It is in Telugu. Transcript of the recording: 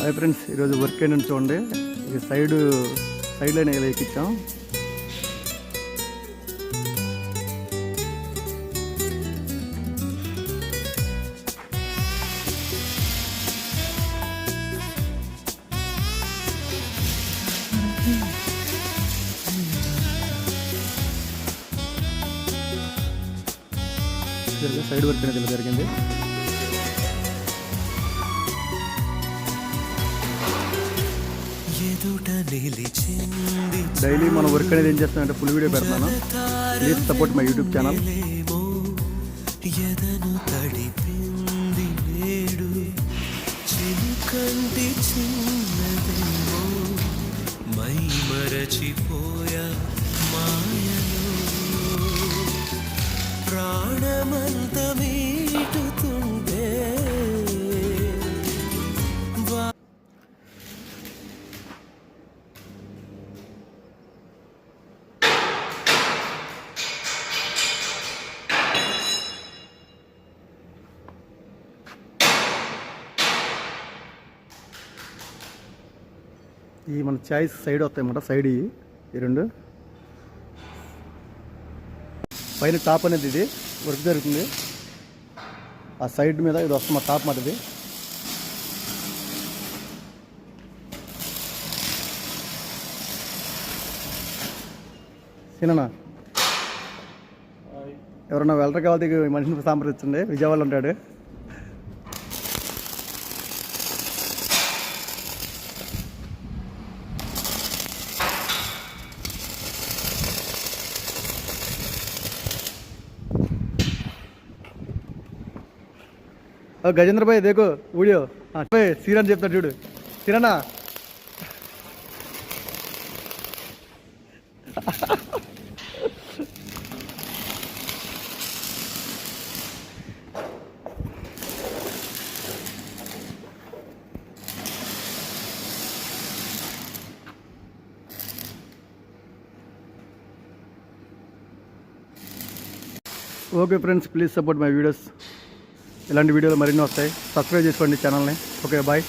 హాయ్ ఫ్రెండ్స్, ఈరోజు వర్క్ ఏంటని చూడండి. ఇది సైడ్ లైన్ ఇలా ఎక్కించాం. సైడ్ వర్క్ అనేది ఇలా జరిగింది. డైలీ మన వర్క్ అనేది ఏం చేస్తానంటే ఫుల్ వీడియో పెడతాను. Please support my YouTube channel. మరచిపోయా మాయలో ప్రాణమంత మీటుతుంటే ఈ మన చాయిస్ సైడ్ వస్తాయి అన్నమాట. సైడ్ ఈ రెండు పైన టాప్ అనేది ఇది వర్క్ జరుగుతుంది. ఆ సైడ్ మీద ఇది వస్తుంది మా టాప్ మాట. ఇది సినా ఎవరన్నా వెల్టర్ కావాలి మనిషిని సంప్రదించండి. విజయవాడలో ఉంటాడు. గజేంద్ర భాయ్ దేకో వీడియో సిరాన్ చెప్తాడు చూడు. సిరానా okay friends, please support my videos. ఇలాంటి వీడియోలు మరిన్ని వస్తాయి. సబ్స్క్రైబ్ చేసుకోండి ఛానల్ని. Okay, bye.